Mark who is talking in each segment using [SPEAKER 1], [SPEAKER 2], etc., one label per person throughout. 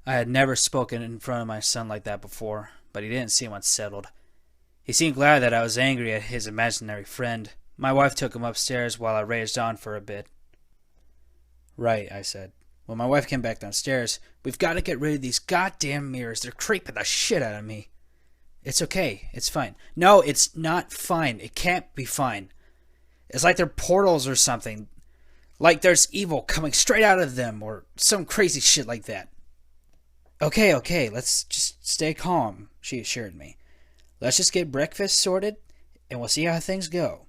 [SPEAKER 1] I had never spoken in front of my son like that before, but he didn't seem unsettled. He seemed glad that I was angry at his imaginary friend. My wife took him upstairs while I raged on for a bit. Right, I said. When my wife came back downstairs, we've got to get rid of these goddamn mirrors. They're creeping the shit out of me. It's okay. It's fine. No, it's not fine. It can't be fine. It's like they're portals or something. Like there's evil coming straight out of them or some crazy shit like that. Okay, let's just stay calm, she assured me. Let's just get breakfast sorted, and we'll see how things go.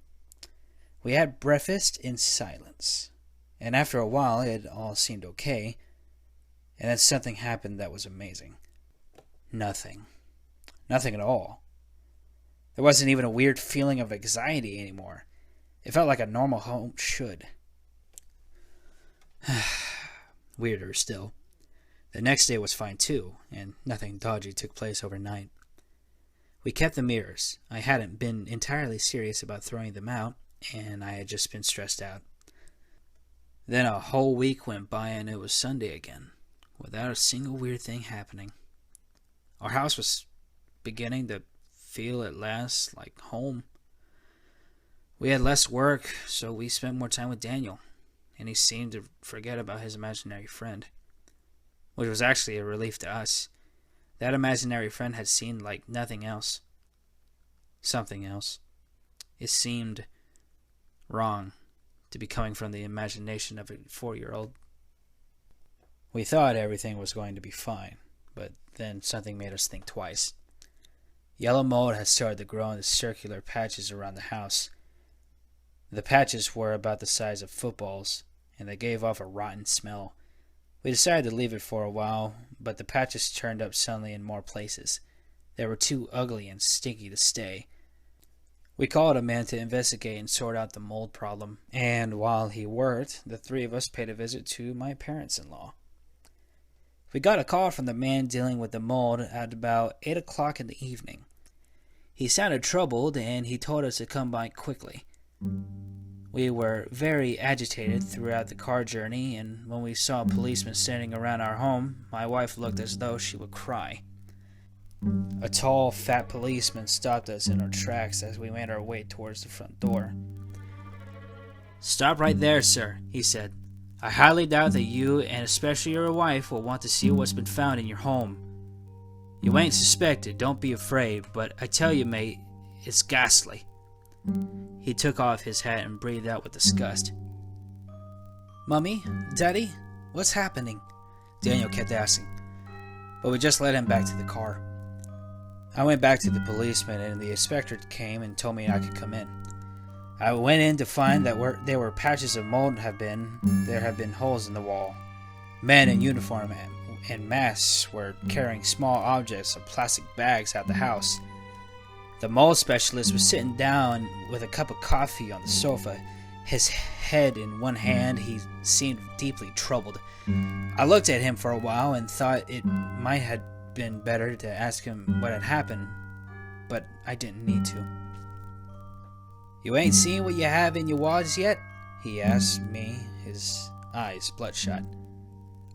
[SPEAKER 1] We had breakfast in silence, and after a while it all seemed okay, and then something happened that was amazing. Nothing. Nothing at all. There wasn't even a weird feeling of anxiety anymore. It felt like a normal home should. Weirder still. The next day was fine too, and nothing dodgy took place overnight. We kept the mirrors. I hadn't been entirely serious about throwing them out, and I had just been stressed out. Then a whole week went by and it was Sunday again, without a single weird thing happening. Our house was beginning to feel at last like home. We had less work, so we spent more time with Daniel, and he seemed to forget about his imaginary friend, which was actually a relief to us. That imaginary friend had seemed like nothing else. Something else. It seemed wrong to be coming from the imagination of a 4-year-old. We thought everything was going to be fine, but then something made us think twice. Yellow mold had started to grow in the circular patches around the house. The patches were about the size of footballs, and they gave off a rotten smell. We decided to leave it for a while, but the patches turned up suddenly in more places. They were too ugly and stinky to stay. We called a man to investigate and sort out the mold problem, and while he worked, the three of us paid a visit to my parents-in-law. We got a call from the man dealing with the mold at about 8 o'clock in the evening. He sounded troubled, and he told us to come by quickly. We were very agitated throughout the car journey, and when we saw a policeman standing around our home, my wife looked as though she would cry. A tall, fat policeman stopped us in our tracks as we made our way towards the front door. "Stop right there, sir," he said. "I highly doubt that you, and especially your wife, will want to see what's been found in your home. You ain't suspected, don't be afraid, but I tell you, mate, it's ghastly." He took off his hat and breathed out with disgust. "Mummy? Daddy? What's happening?" Daniel kept asking, but we just led him back to the car. I went back to the policeman, and the inspector came and told me I could come in. I went in to find that where there were patches of mold there have been holes in the wall. Men in uniform and masks were carrying small objects of plastic bags out the house. The mold specialist was sitting down with a cup of coffee on the sofa, his head in one hand. He seemed deeply troubled. I looked at him for a while and thought it might have been better to ask him what had happened, but I didn't need to. "You ain't seen what you have in your walls yet?" he asked me, his eyes bloodshot.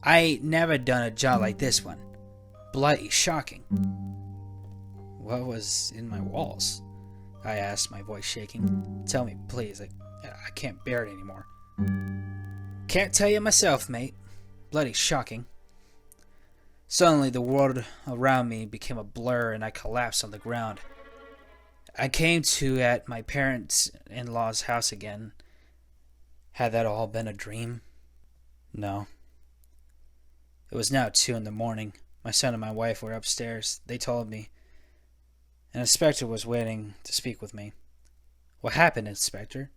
[SPEAKER 1] "I ain't never done a job like this one. Bloody shocking." "What was in my walls?" I asked, my voice shaking. "Tell me, please. I can't bear it anymore." "Can't tell you myself, mate. Bloody shocking." Suddenly, the world around me became a blur, and I collapsed on the ground. I came to at my parents-in-law's house again. Had that all been a dream? No. It was now 2 in the morning. My son and my wife were upstairs. They told me. An inspector was waiting to speak with me. "What happened, Inspector?"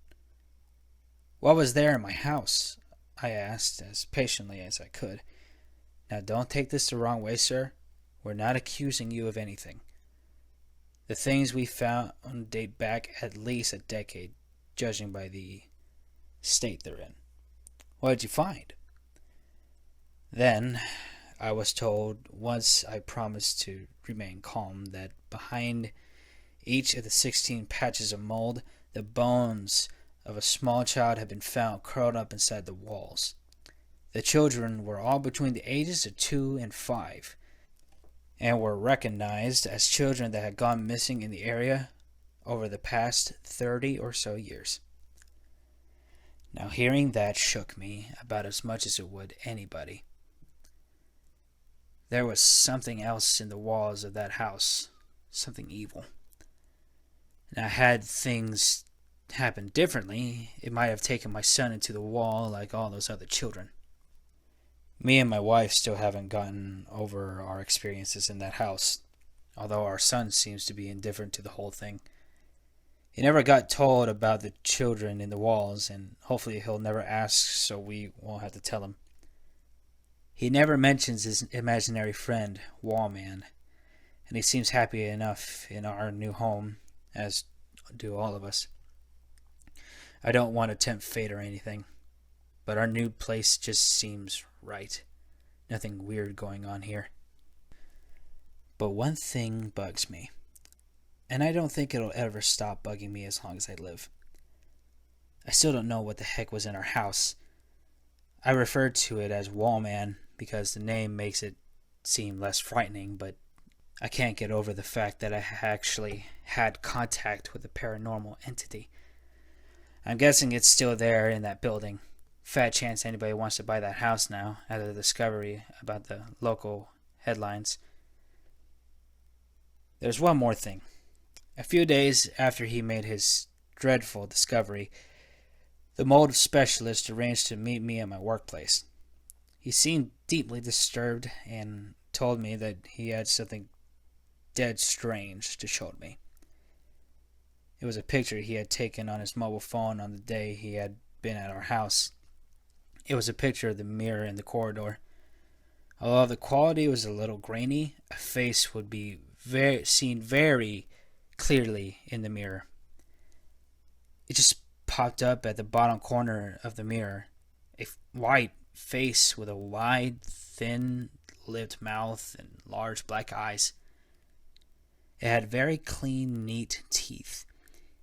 [SPEAKER 1] "What was there in my house?" I asked, as patiently as I could. "Now don't take this the wrong way, sir. We're not accusing you of anything. The things we found date back at least a decade, judging by the state they're in." "What did you find?" Then I was told, once I promised to remain calm, that behind each of the 16 patches of mold, the bones of a small child had been found curled up inside the walls. The children were all between the ages of 2 and 5 and were recognized as children that had gone missing in the area over the past 30 or so years. Now, hearing that shook me about as much as it would anybody. There was something else in the walls of that house, something evil. Now, had things happened differently, it might have taken my son into the wall like all those other children. Me and my wife still haven't gotten over our experiences in that house, although our son seems to be indifferent to the whole thing. He never got told about the children in the walls, and hopefully he'll never ask so we won't have to tell him. He never mentions his imaginary friend, Wallman, and he seems happy enough in our new home, as do all of us. I don't want to tempt fate or anything, but our new place just seems right. Nothing weird going on here. But one thing bugs me, and I don't think it'll ever stop bugging me as long as I live. I still don't know what the heck was in our house. I refer to it as Wallman because the name makes it seem less frightening, but I can't get over the fact that I actually had contact with a paranormal entity. I'm guessing it's still there in that building. Fat chance anybody wants to buy that house now after the discovery about the local headlines. There's one more thing. A few days after he made his dreadful discovery, the mold specialist arranged to meet me at my workplace. He seemed deeply disturbed and told me that he had something dead strange to show me. It was a picture he had taken on his mobile phone on the day he had been at our house. It was a picture of the mirror in the corridor. Although the quality was a little grainy, a face would be seen very clearly in the mirror. It just popped up at the bottom corner of the mirror. A white face with a wide, thin-lipped mouth and large black eyes. It had very clean, neat teeth.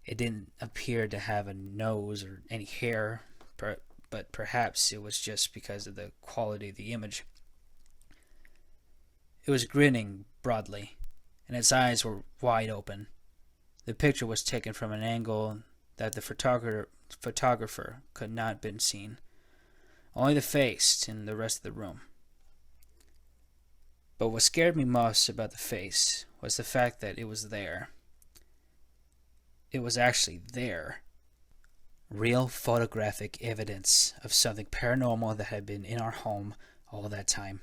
[SPEAKER 1] It didn't appear to have a nose or any hair, but perhaps it was just because of the quality of the image. It was grinning broadly, and its eyes were wide open. The picture was taken from an angle that the photographer could not have been seen. Only the face and the rest of the room. But what scared me most about the face was the fact that it was there. It was actually there. Real photographic evidence of something paranormal that had been in our home all that time.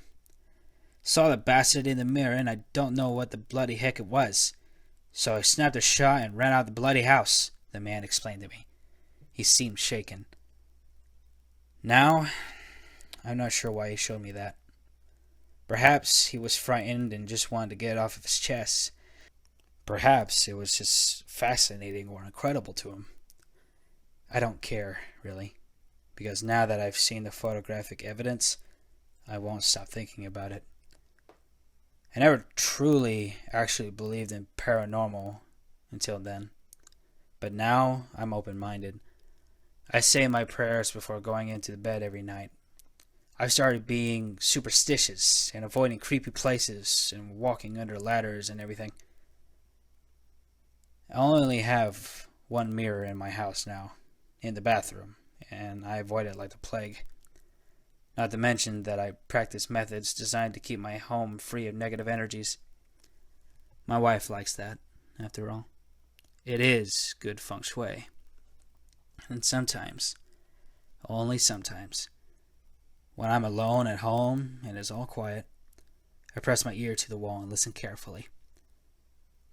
[SPEAKER 1] Saw the bastard in the mirror and I don't know what the bloody heck it was. So I snapped a shot and ran out of the bloody house, the man explained to me. He seemed shaken. Now, I'm not sure why he showed me that. Perhaps he was frightened and just wanted to get it off of his chest. Perhaps it was just fascinating or incredible to him. I don't care, really, because now that I've seen the photographic evidence, I won't stop thinking about it. I never truly actually believed in paranormal until then, but now I'm open-minded. I say my prayers before going into bed every night. I've started being superstitious and avoiding creepy places and walking under ladders and everything. I only have one mirror in my house now, in the bathroom, and I avoid it like the plague. Not to mention that I practice methods designed to keep my home free of negative energies. My wife likes that, after all. It is good feng shui. And sometimes, only sometimes, when I'm alone at home and it's all quiet, I press my ear to the wall and listen carefully.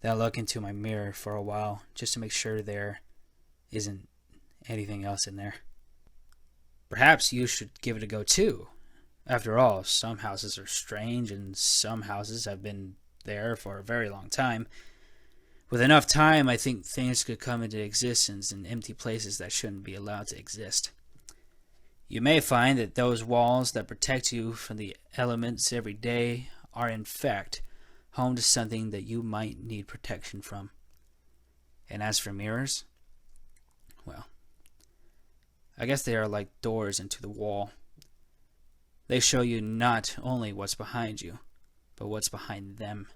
[SPEAKER 1] Then I look into my mirror for a while just to make sure there isn't anything else in there. Perhaps you should give it a go too. After all, some houses are strange and some houses have been there for a very long time. With enough time, I think things could come into existence in empty places that shouldn't be allowed to exist. You may find that those walls that protect you from the elements every day are in fact home to something that you might need protection from. And as for mirrors, well, I guess they are like doors into the wall. They show you not only what's behind you, but what's behind them.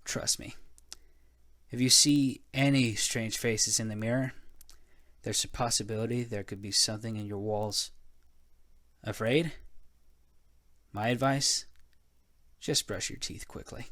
[SPEAKER 1] Trust me. If you see any strange faces in the mirror, there's a possibility there could be something in your walls. Afraid? My advice? Just brush your teeth quickly.